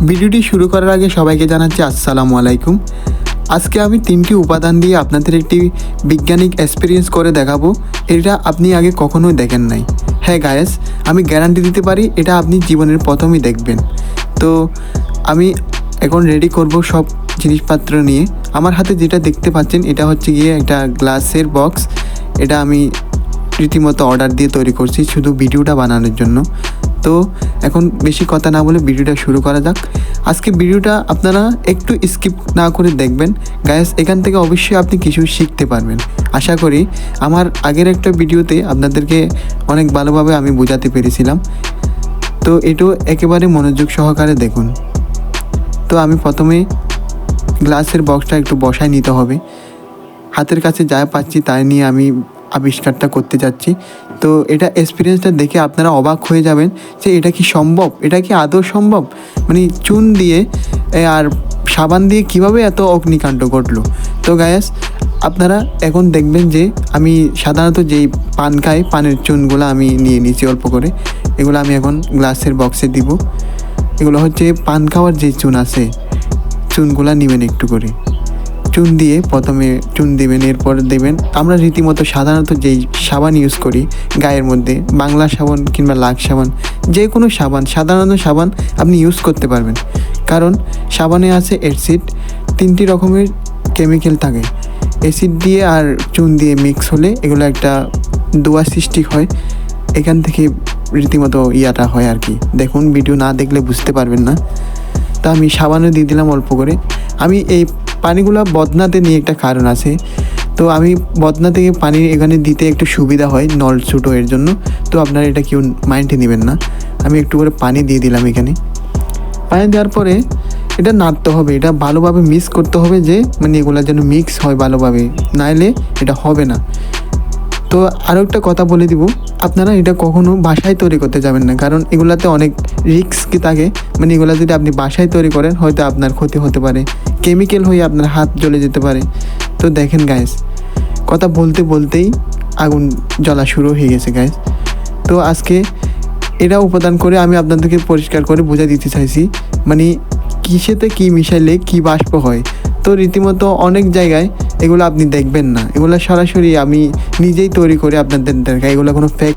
ভিডিওটি শুরু করার আগে সবাইকে জানাচ্ছি আসসালামু আলাইকুম। আজকে আমি 3টি উপাদান দিয়ে আপনাদের একটি বৈজ্ঞানিক এক্সপেরিয়েন্স করে দেখাবো। এটা আপনি আগে কখনোই দেখেন নাই। হ্যাঁ গায়েস, আমি গ্যারান্টি দিতে পারি এটা আপনি জীবনের প্রথমেই দেখবেন। তো আমি এখন রেডি করব সব জিনিসপত্র নিয়ে। আমার হাতে যেটা দেখতে পাচ্ছেন এটা হচ্ছে গিয়ে একটা গ্লাসের বক্স। এটা আমি রীতিমতো অর্ডার দিয়ে তৈরি করছি শুধু ভিডিওটা বানানোর জন্য। তো এখন বেশি কথা না বলে ভিডিওটা শুরু করা যাক। আজকে ভিডিওটা আপনারা একটু স্কিপ না করে দেখবেন গাইস, এখান থেকে অবশ্যই আপনি কিছু শিখতে পারবেন। আশা করি আমার আগের একটা ভিডিওতে আপনাদেরকে অনেক ভালোভাবে আমি বোঝাতে পেরেছিলাম। তো এটাও একেবারে মনোযোগ সহকারে দেখুন। তো আমি প্রথমে গ্লাসের বক্সটা একটু বসায় নিতে হবে। হাতের কাছে যা পাচ্ছি তাই নিয়ে আমি আবিষ্কারটা করতে যাচ্ছি। তো এটা এক্সপিরিয়েন্সটা দেখে আপনারা অবাক হয়ে যাবেন যে এটা কি সম্ভব, এটা কি আদৌ সম্ভব। মানে চুন দিয়ে আর সাবান দিয়ে কিভাবে এত অগ্নিকাণ্ড ঘটলো। তো গায়াস, আপনারা এখন দেখবেন যে আমি সাধারণত যেই পান খাই পানের চুনগুলো আমি নিয়ে নিয়েছি অল্প করে। এগুলো আমি এখন গ্লাসের বক্সে দিব। এগুলো হচ্ছে পান খাওয়ার যে চুন আছে, চুনগুলো নেবেন একটু করে। চুন দিয়ে প্রথমে চুন দেবেন, এরপর দেবেন আমরা রীতিমতো সাধারণত যেই সাবান ইউজ করি গায়ের মধ্যে, বাংলা সাবান কিংবা লাক্স সাবান, যে কোনো সাবান, সাধারণত সাবান আপনি ইউজ করতে পারবেন। কারণ সাবানে আছে অ্যাসিড, 3টি রকমের কেমিক্যাল থাকে। অ্যাসিড দিয়ে আর চুন দিয়ে মিক্স হলে এগুলো একটা দোয়া সৃষ্টি হয়। এখান থেকে রীতিমতো ইয়াটা হয় আর কি। দেখুন, ভিডিও না দেখলে বুঝতে পারবেন না। তা আমি সাবানও দিয়ে দিলাম অল্প করে। আমি এই পানিগুলো বদনাতে নিয়ে একটা কারণ আছে। তো আমি বদনা থেকে পানি এখানে দিতে একটু সুবিধা হয়, নল ছোটো এর জন্য। তো আপনারা এটা কেউ মাইন্ডে নেবেন না। আমি একটু করে পানি দিয়ে দিলাম এখানে। পানি দেওয়ার পরে এটা নাড়তে হবে, এটা ভালোভাবে মিক্স করতে হবে, যে মানে এগুলো যেন মিক্স হয় ভালোভাবে, নাইলে এটা হবে না। তো আরও একটা কথা বলে দিব, আপনারা এটা কখনও বাসায় তৈরি করতে যাবেন না, কারণ এগুলাতে অনেক রিস্ক থাকে। মানে এগুলো যদি আপনি বাসায় তৈরি করেন হয়তো আপনার ক্ষতি হতে পারে, কেমিক্যাল হয়ে আপনার হাত জ্বলে যেতে পারে। তো দেখেন গাইস, কথা বলতে বলতেই আগুন জ্বলা শুরু হয়ে গেছে গাইস। তো আজকে এটা উপাদান করে আমি আপনাদেরকে পরিষ্কার করে বোঝা দিতে চাইছি, মানে কিসেতে কী মিশাইলে কী বাষ্প হয়। তো রীতিমতো অনেক জায়গায় এগুলো আপনি দেখবেন না, এগুলো সরাসরি আমি নিজেই তৈরি করে আপনাদের দেখাই। এগুলো কোনো ফেক